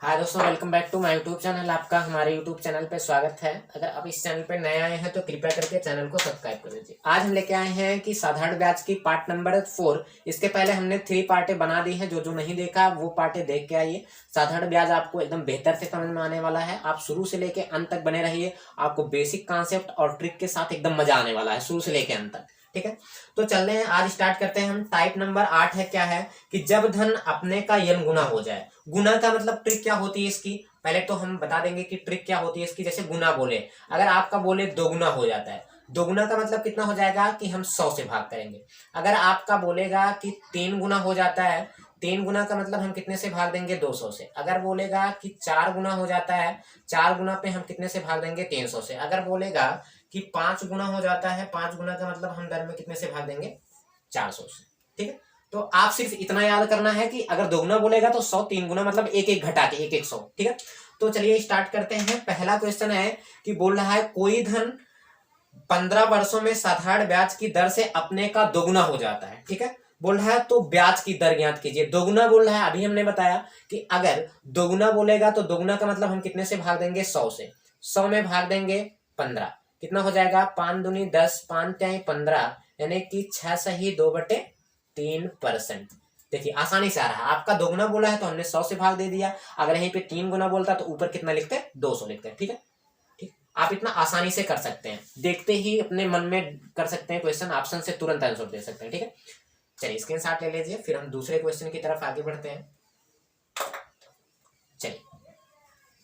हाय दोस्तों, welcome back to my YouTube channel. आपका हमारे यूट्यूब चैनल पे स्वागत है। अगर आप इस चैनल पे नए आए हैं तो कृपया करके चैनल को सब्सक्राइब कर दीजिए। आज हम लेके आए हैं कि साधारण ब्याज की पार्ट नंबर 4। इसके पहले हमने 3 पार्टें बना दी हैं। जो नहीं देखा वो पार्टें देख के आइए। साधारण ब्याज आपको एकदम बेहतर से समझ में आने वाला है। आप शुरू से लेके अंत तक बने रहिए। आपको बेसिक कॉन्सेप्ट और ट्रिक के साथ एकदम मजा आने वाला है शुरू से लेके अंत तक। ठीक है, तो चल रहे हैं। आज स्टार्ट करते हैं हम। टाइप नंबर 8 है। क्या है कि जब धन अपने का n गुना हो जाए। गुना का मतलब ट्रिक क्या होती है इसकी, पहले तो हम बता देंगे कि ट्रिक क्या होती है इसकी। जैसे गुना बोले, अगर आपका बोले दोगुना हो जाता है, दोगुना का मतलब कितना हो जाएगा कि हम 100 से भाग करेंगे। अगर आपका बोलेगा कि 3 गुना हो जाता है, 3 गुना का मतलब हम कितने से भाग देंगे 200 से। अगर बोलेगा कि 4 गुना हो जाता है, 4 गुना पे हम कितने से भाग देंगे 300 से। अगर बोलेगा कि 5 गुना हो जाता है, 5 गुना का मतलब हम दर में कितने से भाग देंगे 400 से। ठीक है, तो आप सिर्फ इतना याद करना है कि अगर दोगुना बोलेगा तो 100, 3 गुना मतलब एक एक घटा के एक एक 100। ठीक है, तो चलिए स्टार्ट करते हैं। पहला क्वेश्चन है कि बोल रहा है कोई धन 15 वर्षों में साधारण ब्याज की दर से अपने का दोगुना हो जाता है। ठीक है, बोल रहा है तो ब्याज की दर ज्ञात कीजिए। दोगुना बोल रहा है, अभी हमने बताया कि अगर दोगुना बोलेगा तो दोगुना का मतलब हम कितने से भाग देंगे 100 से। 100 में भाग देंगे 15, कितना हो जाएगा 5 दूनी 10, 5 त्याई 15, यानी कि 6 सही 2/3%। देखिए आसानी से आ रहा है। आपका दोगुना बोला है तो हमने 100 से भाग दे दिया। अगर यहीं पे 3 गुना बोलता तो ऊपर कितना लिखते हैं 200 लिखते हैं। ठीक है, ठीक, आप इतना आसानी से कर सकते हैं। देखते ही अपने मन में कर सकते हैं क्वेश्चन, ऑप्शन से तुरंत आंसर दे सकते हैं। ठीक है, चलिए स्क्रीनशॉट ले लीजिए, फिर हम दूसरे क्वेश्चन की तरफ आगे बढ़ते हैं। चलिए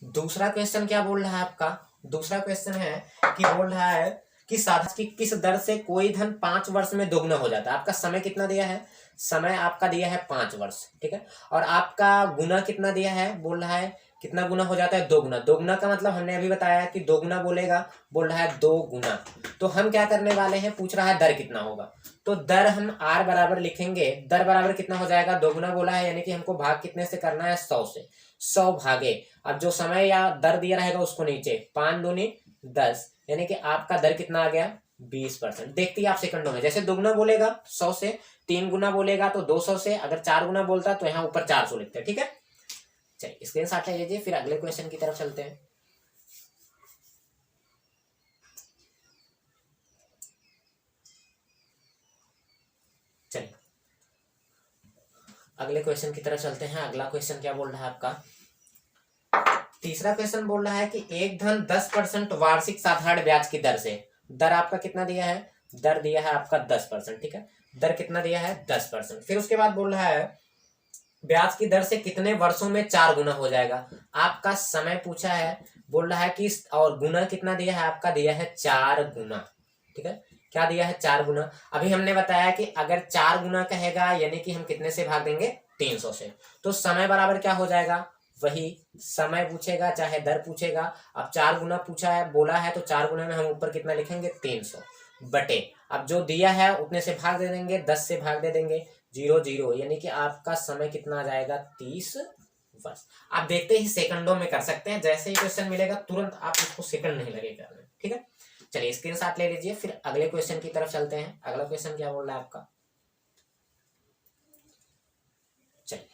दूसरा क्वेश्चन क्या बोल रहा है आपका। दूसरा क्वेश्चन है कि बोल रहा है कि साधारण की किस दर से कोई धन 5 वर्ष में दोगुना हो जाता है। आपका समय कितना दिया है, समय आपका दिया है 5 वर्ष। ठीक है, और आपका गुना कितना दिया है, बोल रहा है कितना गुना हो जाता है 2 गुना। 2 गुना का मतलब हमने अभी बताया कि 2 गुना बोलेगा, बोल रहा है 2 गुना। तो हम क्या करने वाले हैं, पूछ रहा है दर कितना होगा। तो दर हम r बराबर लिखेंगे। दर बराबर कितना हो जाएगा, 2 गुना बोला है यानी कि हमको भाग कितने से करना है 100 से। 100 भागे, अब जो समय या दर दिया रहेगा उसको नीचे, 5 दूनी 10, यानी कि आपका दर कितना आ गया 20%। देखते ही आप सेकंडों में। जैसे 2 गुना बोलेगा 100 से, 3 गुना बोलेगा तो 200 से, अगर 4 गुना बोलता तो यहाँ ऊपर 400 लिखते हैं। ठीक है, चलिए स्क्रीनशॉट ले लीजिए, फिर अगले क्वेश्चन की तरफ चलते हैं। चलिए अगले क्वेश्चन की तरफ चलते हैं। अगला क्वेश्चन क्या बोल रहा है आपका, तीसरा क्वेश्चन बोल रहा है कि एक धन 10% वार्षिक साधारण ब्याज की दर से। दर आपका कितना दिया है, दर दिया है आपका 10%। ठीक है, दर कितना दिया है 10%। फिर उसके बाद बोल रहा है ब्याज की दर से कितने वर्षों में 4 गुना हो जाएगा। आपका समय पूछा है, बोल रहा है कि और गुना कितना दिया है, आपका दिया है 4 गुना। ठीक है, क्या दिया है 4 गुना। अभी हमने बताया कि अगर 4 गुना कहेगा यानी कि हम कितने से भाग देंगे 300 से। तो समय बराबर क्या हो जाएगा, वही समय पूछेगा चाहे दर पूछेगा। अब 4 गुना पूछा है, बोला है, तो 4 गुना में हम ऊपर कितना लिखेंगे 300 बटे, अब जो दिया है उतने से भाग दे देंगे, 10 से भाग दे देंगे, 0 0, यानी कि आपका समय कितना आ जाएगा 30 वर्ष। आप देखते ही सेकंडों में कर सकते हैं। जैसे ही क्वेश्चन मिलेगा तुरंत आप उसको सेकंड नहीं लगेगा करने। ठीक है, चलिए स्क्रीनशॉट ले लीजिए, फिर अगले क्वेश्चन की तरफ चलते हैं। अगला क्वेश्चन क्या बोल रहा है आपका, चलिए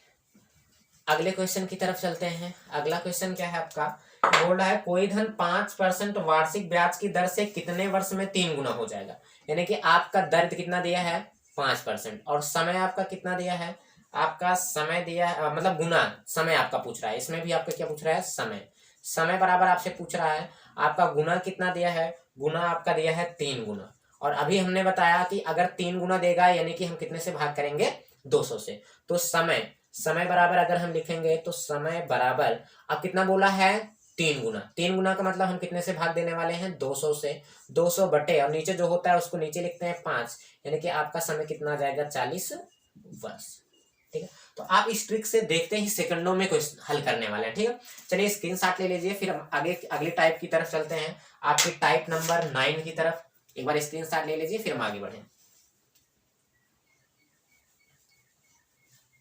अगले क्वेश्चन की तरफ चलते हैं। अगला क्वेश्चन क्या है आपका, बोल रहा है कोई धन 5% वार्षिक ब्याज की दर से कितने वर्ष में 3 गुना हो जाएगा। यानी कि आपका दर कितना दिया है 5%, और समय आपका कितना दिया है, आपका समय दिया है मतलब गुना समय आपका पूछ रहा है। इसमें भी आपका क्या पूछ रहा है, समय। समय बराबर आपसे पूछ रहा है, आपका गुना कितना दिया है, गुना आपका दिया है 3 गुना। और अभी हमने बताया कि अगर 3 गुना देगा यानी कि हम कितने से भाग करेंगे 200 से। तो समय, समय बराबर अगर हम लिखेंगे तो समय बराबर, अब कितना बोला है 3 गुना। 3 गुना का मतलब हम कितने से भाग देने वाले हैं 200 से। 200 बटे, और नीचे जो होता है उसको नीचे लिखते हैं 5, यानी कि आपका समय कितना आ जाएगा 40 वर्ष। ठीक है, तो आप इस ट्रिक से देखते ही सेकंडों में क्वेश्चन हल करने वाले हैं। ठीक है, चलिए स्क्रीनशॉट ले लीजिए, फिर हम आगे अगली टाइप की तरफ चलते हैं, आपकी टाइप नंबर 9 की तरफ। एक बार स्क्रीनशॉट ले लीजिए, फिर हम आगे बढ़े।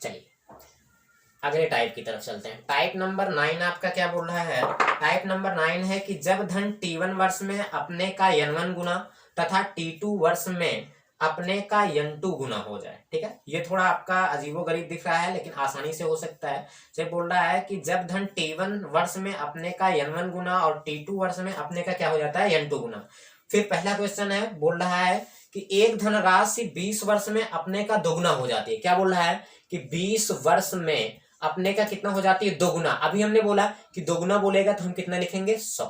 चलिए अगले टाइप की तरफ चलते हैं। टाइप नंबर 9 आपका क्या बोल रहा है, टाइप नंबर 9 है कि जब धन T1 वर्ष में अपने का N1 गुना तथा T2 वर्ष में अपने का n2 गुना हो जाए। ठीक है, ये थोड़ा आपका अजीबोगरीब दिख रहा है लेकिन आसानी से हो सकता है। जब बोल रहा है कि जब धन t1 वर्ष में अपने का n1 गुना और t2 वर्ष में अपने का क्या हो जाता है n2 गुना। फिर पहला क्वेश्चन है, बोल रहा है कि एक धनराशि 20 वर्ष में अपने का दोगुना हो जाती है। क्या बोल रहा है कि 20 वर्ष में अपने का कितना हो जाती है, दोगुना। अभी हमने बोला कि दोगुना बोलेगा तो हम कितना लिखेंगे, 100।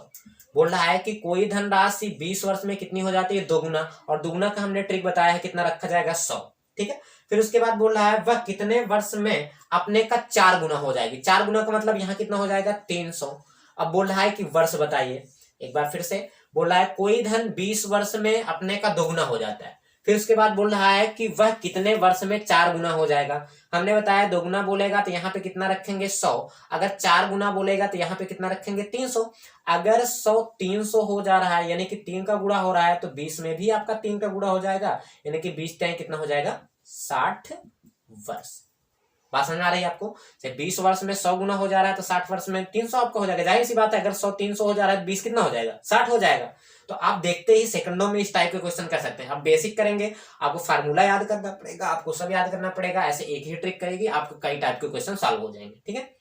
बोल रहा है कि कोई धनराशि 20 वर्ष में कितनी हो जाती है, दोगुना, और दोगुना का हमने ट्रिक बताया है कितना रखा जाएगा, 100। ठीक है, फिर उसके बाद बोल रहा है वह कितने वर्ष में अपने का 4 गुना हो जाएगी। 4 गुना का मतलब यहाँ कितना हो जाएगा, 300। अब बोल रहा है कि वर्ष बताइए। एक बार फिर से बोल रहा है कोई धन 20 वर्ष में अपने का दोगुना हो जाता है। फिर उसके बाद बोल रहा है कि वह कितने वर्ष में 4 गुना हो जाएगा। हमने बताया दोगुना बोलेगा तो यहाँ पे कितना रखेंगे, 100। अगर 4 गुना बोलेगा तो यहाँ पे कितना रखेंगे, 300। अगर 100 300 हो जा रहा है यानी कि 3 का गुणा हो रहा है तो 20 में भी आपका 3 का गुणा हो जाएगा, यानी कि 20 टाइम कितना हो जाएगा, 60 वर्ष। बात समझ आ रही है आपको? 20 वर्ष में 100 गुना हो जा रहा है तो 60 वर्ष में 300 आपका हो जाएगा। जाहिर सी बात है, अगर 100 300 हो जा रहा है तो 20 कितना हो जाएगा, 60 हो जाएगा। तो आप देखते ही सेकंडों में इस टाइप के क्वेश्चन कर सकते हैं। आप बेसिक करेंगे, आपको फार्मूला याद करना पड़ेगा, आपको सब याद करना पड़ेगा। ऐसे एक ही ट्रिक करेगी, आपको कई टाइप के क्वेश्चन सॉल्व हो जाएंगे। ठीक है,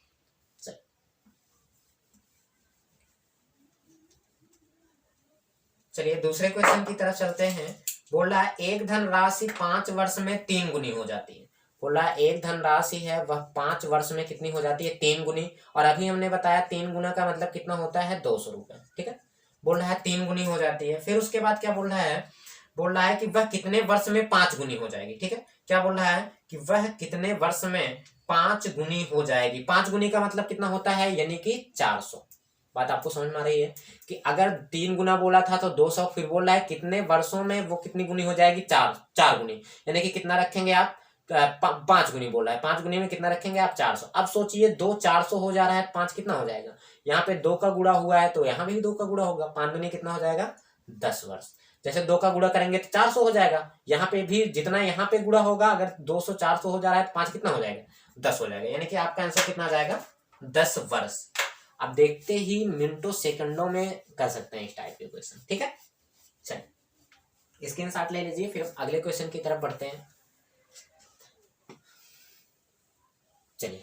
चलिए दूसरे क्वेश्चन की तरफ चलते हैं। बोल रहा है एक धनराशि 5 वर्ष में 3 गुनी हो जाती है। बोल रहा है एक धनराशि है वह 5 वर्ष में कितनी हो जाती है, 3 गुनी। और अभी हमने बताया 3 गुना का मतलब कितना होता है, 200 रुपए। ठीक है, बोल रहा है 3 गुनी हो जाती है। फिर उसके बाद क्या बोल रहा है, बोल रहा है कि वह कितने वर्ष में 5 गुनी हो जाएगी। ठीक है, क्या बोल रहा है कि वह कितने वर्ष में 5 गुनी हो जाएगी। 5 गुनी का मतलब कितना होता है, यानी कि 400। बात आपको समझ में आ रही है कि अगर 3 गुना बोला था तो 200, फिर बोल रहा है कितने वर्षों में वो कितनी गुनी हो जाएगी, 4 गुनी। यानी कि कितना रखेंगे आप, 5 गुनी बोल रहा है। 5 गुनी में कितना रखेंगे आप, 400। अब सोचिए 2 400 हो जा रहा है, 5 कितना हो जाएगा, यहाँ पे 2 का गुणा हुआ है तो यहाँ भी 2 का गुणा होगा। 5 गुनी कितना हो जाएगा, 10 वर्ष। जैसे 2 का गुणा करेंगे तो 400 हो जाएगा। यहाँ पे भी जितना यहाँ पे गुणा होगा, अगर 200 400 हो जा रहा है तो 5 कितना हो जाएगा, 10 हो जाएगा। यानी कि आपका आंसर कितना आ जाएगा, 10 वर्ष। आप देखते ही मिनटों सेकंडों में कर सकते हैं इस टाइप के क्वेश्चन। ठीक है, चलिए स्क्रीनशॉट ले लीजिए, फिर अगले क्वेश्चन की तरफ बढ़ते हैं। चलिए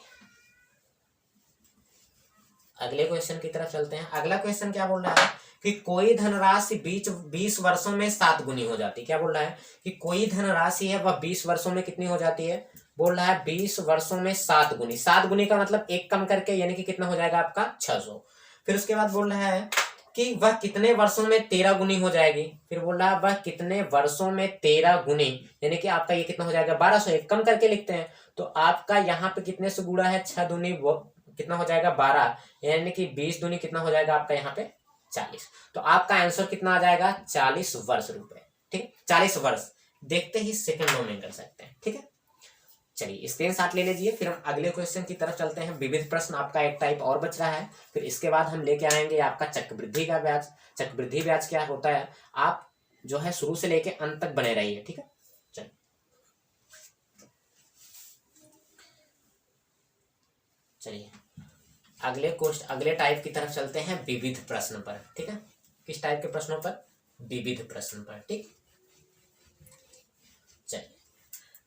अगले क्वेश्चन की तरफ चलते हैं। अगला क्वेश्चन क्या बोल रहा है कि कोई धनराशि 20 वर्षों में 7 गुनी हो जाती है। क्या बोल रहा है कि कोई धनराशि है वह 20 वर्षों में कितनी हो जाती है। बोल रहा है 20 वर्षों में 7 गुनी। 7 गुनी का मतलब एक कम करके, यानी कि कितना हो जाएगा आपका, 600। फिर उसके बाद बोल रहा है कि वह कितने वर्षों में 13 गुनी हो जाएगी। फिर बोल रहा है वह कितने वर्षों में 13 गुनी, यानी कि आपका ये कितना हो जाएगा, 1200। एक कम करके लिखते हैं तो आपका यहाँ पे कितने से गुणा है, 6 दूनी कितना हो जाएगा, 12, यानी कि 20 दूनी कितना हो जाएगा आपका यहाँ पे, 40। तो आपका आंसर कितना आ जाएगा, 40 वर्ष रुपए। ठीक, 40 वर्ष। देखते ही सेकंडों में कर सकते हैं। ठीक है, चलिए स्क्रीनशॉट ले लीजिए, फिर हम अगले क्वेश्चन की तरफ चलते हैं। विविध प्रश्न आपका एक टाइप और बच रहा है, फिर इसके बाद हम लेके आएंगे आपका चक्रवृद्धि का ब्याज। चक्रवृद्धि ब्याज क्या होता है, आप जो है शुरू से लेके अंत तक बने रहिए। ठीक है, चलिए अगले टाइप की तरफ चलते हैं, विविध प्रश्न पर। ठीक है, किस टाइप के प्रश्नों पर, विविध प्रश्न पर। ठीक, चलिए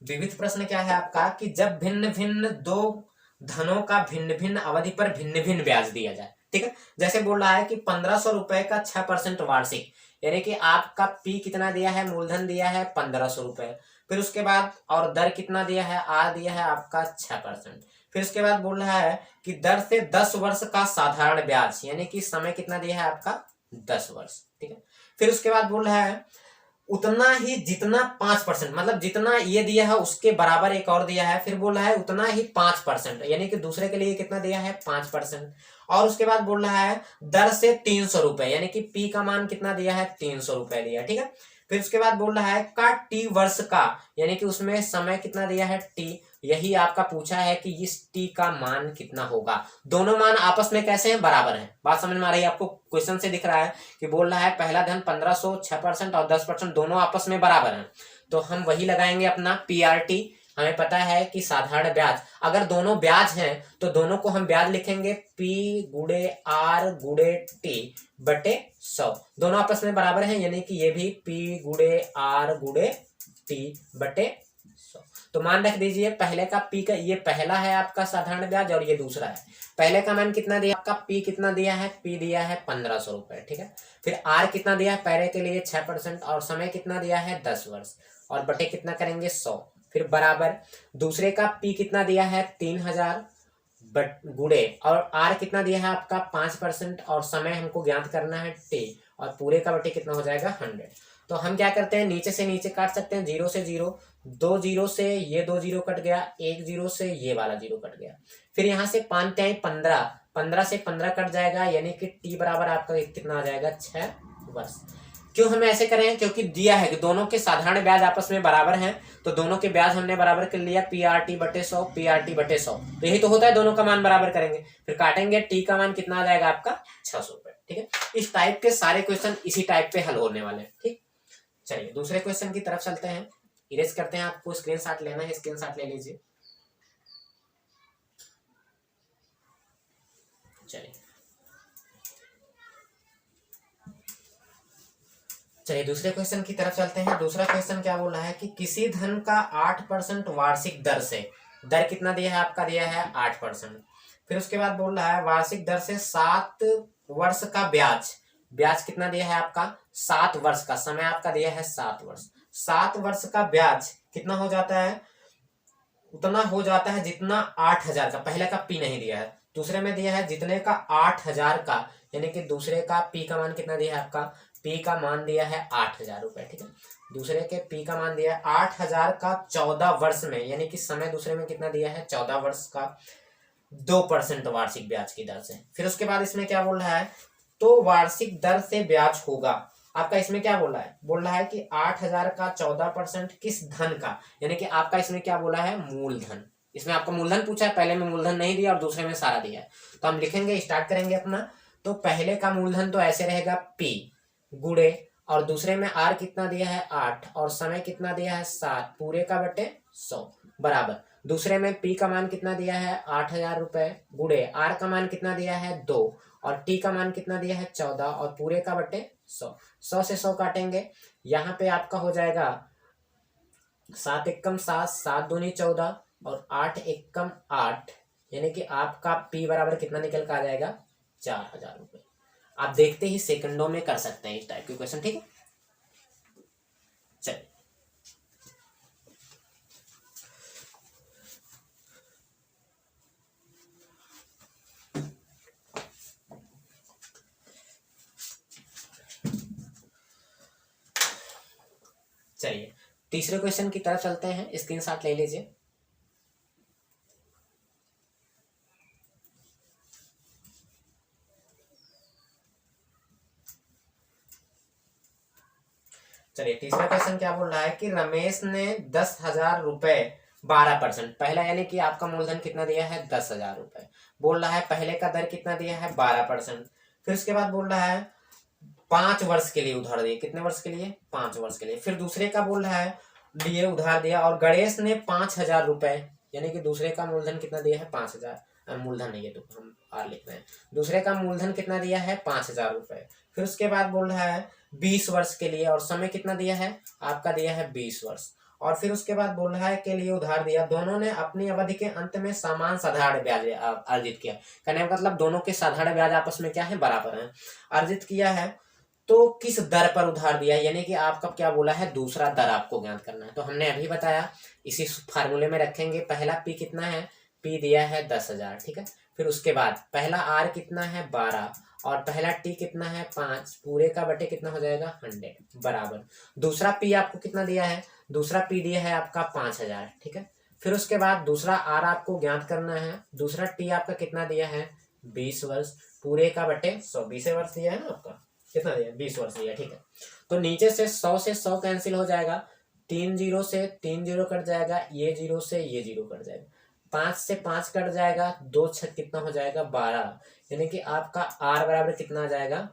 विविध प्रश्न क्या है आपका कि जब भिन्न भिन्न दो धनों का भिन्न भिन्न अवधि पर भिन्न भिन्न ब्याज दिया जाए। ठीक है, जैसे बोल रहा है कि 1500 रुपए का 6% वार्षिक, यानी कि आपका पी कितना दिया है, मूलधन दिया है 1500 रुपए। फिर उसके बाद और दर कितना दिया है, आर दिया है आपका 6%। फिर उसके बाद बोल रहा है कि दर से 10 वर्ष का साधारण ब्याज, यानी कि समय कितना दिया है आपका, 10 वर्ष। ठीक है, फिर उसके बाद बोल रहा है उतना ही जितना 5%, मतलब जितना ये दिया है उसके बराबर एक और दिया है। फिर बोल रहा है उतना ही 5%, यानी कि दूसरे के लिए कितना दिया है, 5%। और उसके बाद बोल रहा है दर से 300 रुपए, यानी कि पी का मान कितना दिया है, 300 रुपए दिया। ठीक है, फिर उसके बाद बोल रहा है का टी वर्ष का, यानी कि उसमें समय कितना दिया है, टी। यही आपका पूछा है कि इस टी का मान कितना होगा। दोनों मान आपस में कैसे हैं, बराबर हैं। बात समझ में आ रही है आपको, क्वेश्चन से दिख रहा है कि बोल रहा है पहला धन 1500, 6% और 10% दोनों आपस में बराबर हैं। तो हम वही लगाएंगे अपना पीआरटी। हमें पता है कि साधारण ब्याज, अगर दोनों ब्याज हैं तो दोनों को हम ब्याज लिखेंगे पी गुड़े आर गुड़े टी बटे 100। दोनों आपस में बराबर हैं, यानी कि ये भी पी गुड़े आर गुड़े T/100। तो मान रख दीजिए पहले का P का, ये पहला है आपका साधारण ब्याज और ये दूसरा है। पहले का मान कितना दिया आपका, P कितना दिया है, P दिया है 1500 रुपए, ठीक है। फिर R कितना दिया है पहले के लिए 6% और समय कितना दिया है 10 वर्ष, और बटे कितना करेंगे 100। फिर बराबर दूसरे का P कितना दिया है 3000 बट गुड़े, और R कितना दिया है आपका 5% और समय हमको ज्ञात करना है T, और पूरे का बटे कितना हो जाएगा 100। तो हम क्या करते हैं, नीचे से नीचे काट सकते हैं, 0 से 0, 2 0 से ये 2 0 कट गया, 1 0 से ये वाला 0 कट गया। फिर यहाँ से 5 तिहाई 15, 15 से 15 कट जाएगा, यानी कि T बराबर आपका कितना आ जाएगा 6 वर्ष। क्यों हम ऐसे करें हैं, क्योंकि दिया है कि दोनों के साधारण ब्याज आपस में बराबर हैं, तो दोनों के ब्याज हमने बराबर कर लिया, PRT/100 PRT/100। तो यही तो होता है, दोनों का मान बराबर करेंगे, फिर काटेंगे, T का मान कितना आ जाएगा आपका 600 रुपए, ठीक है। इस टाइप के सारे क्वेश्चन इसी टाइप पे हल होने वाले हैं, ठीक। चलिए दूसरे क्वेश्चन की तरफ चलते हैं, इरेज करते हैं, आपको स्क्रीनशॉट लेना है, स्क्रीनशॉट ले लीजिए। चलिए दूसरे क्वेश्चन की तरफ चलते हैं। दूसरा क्वेश्चन क्या बोल रहा है कि किसी धन का 8% वार्षिक दर से, दर कितना दिया है आपका, दिया है 8%। फिर उसके बाद बोल रहा है वार्षिक दर से 7 वर्ष का ब्याज, ब्याज कितना दिया है आपका 7 वर्ष का, समय आपका दिया है 7 वर्ष। 7 वर्ष का ब्याज कितना हो जाता है, उतना हो जाता है जितना 8000 का, पहले का P नहीं दिया है, दूसरे में दिया है जितने का 8000 का, यानी कि दूसरे का P का मान कितना दिया है आपका, P का मान दिया है 8000 रुपए, ठीक है। दूसरे के P का मान दिया है 8000 का 14 वर्ष में, यानी कि समय दूसरे में कितना दिया है 14 वर्ष का, 2% वार्षिक ब्याज की दर से। फिर उसके बाद इसमें क्या बोल रहा है, तो वार्षिक दर से ब्याज होगा आपका, इसमें क्या बोला है, बोल रहा है कि 8000 का 14% किस धन का, यानी कि आपका इसमें क्या बोला है मूलधन, इसमें आपका मूलधन पूछा है, पहले में मूलधन नहीं दिया और दूसरे में सारा दिया है। तो हम लिखेंगे, स्टार्ट करेंगे अपना। तो पहले का मूलधन तो ऐसे रहेगा P गुड़े, और दूसरे में R कितना दिया है 8 और समय कितना दिया है 7, पूरे का बटे 100 बराबर दूसरे में P का मान कितना दिया है 8000 रुपए गुड़े R का मान कितना दिया है 2 और T का मान कितना दिया है 14 और पूरे का बटे 100। 100 से 100 काटेंगे, यहाँ पे आपका हो जाएगा 7 एकम 7, 7 दूनी 14 और 8 एकम 8, यानी कि आपका P बराबर कितना निकल कर आ जाएगा 4000 रुपए। आप देखते ही सेकंडों में कर सकते हैं इस टाइप के क्वेश्चन, ठीक है। चलिए चलिए तीसरे क्वेश्चन की तरफ चलते हैं, स्क्रीनशॉट ले लीजिए। चलिए तीसरा क्वेश्चन क्या बोल रहा है कि रमेश ने 10,000 रुपए 12%, पहला यानी कि आपका मूलधन कितना दिया है 10,000 रुपए, बोल रहा है पहले का दर कितना दिया है 12%। फिर उसके बाद बोल रहा है 5 वर्ष के लिए उधार दिए, कितने वर्ष के लिए 5 वर्ष के लिए। फिर दूसरे का बोल रहा है लिए उधार दिया और गणेश ने 5,000 रुपए, यानी कि दूसरे का मूलधन कितना दिया है 5,000, मूलधन नहीं है तो हम आर लिख रहे हैं, दूसरे का मूलधन कितना दिया है 5,000 रुपए। फिर उसके बाद बोल रहा है 20 वर्ष के लिए और समय कितना दिया है आपका दिया है 20 वर्ष। और फिर उसके बाद बोल रहा है के लिए उधार दिया, दोनों ने अपनी अवधि के अंत में समान साधारण ब्याज अर्जित किया, कहने का मतलब दोनों के साधारण ब्याज आपस में क्या है बराबर है, अर्जित किया है। तो किस दर पर उधार दिया है, यानी कि आपका क्या बोला है दूसरा दर आपको ज्ञात करना है। तो हमने अभी बताया, इसी फार्मूले में रखेंगे, पहला P कितना है, P दिया है 10,000, ठीक है। फिर उसके बाद पहला R कितना है 12 और पहला T कितना है 5, पूरे का बटे कितना हो जाएगा 100 बराबर दूसरा P आपको कितना दिया है, दूसरा P दिया है आपका 5,000, ठीक है। फिर उसके बाद दूसरा R आपको ज्ञात करना है, दूसरा T आपका कितना दिया है 20 वर्ष, पूरे का बटे 100, 20 वर्ष दिया है ना आपका, कितना दिया 20 वर्ष दिया, ठीक है। तो नीचे से 100 से 100 कैंसिल हो जाएगा, 3 0 से 3 0 कट जाएगा, ये 0 से ये 0 कट जाएगा, 5 से 5 कट जाएगा, 2 6 कितना हो जाएगा 12, यानी कि आपका R बराबर कितना आ जाएगा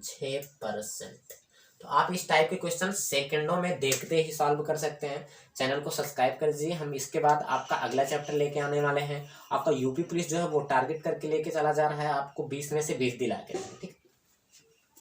6%। तो आप इस टाइप के क्वेश्चन सेकंडों में देखते ही सॉल्व कर सकते हैं। चैनल को सब्सक्राइब कर दीजिए, हम इसके बाद आपका अगला चैप्टर लेके आने वाले हैं। आपका यूपी पुलिस जो है वो टारगेट करके लेके चला जा रहा है, आपको 20 में से 20 दिला के, ठीक।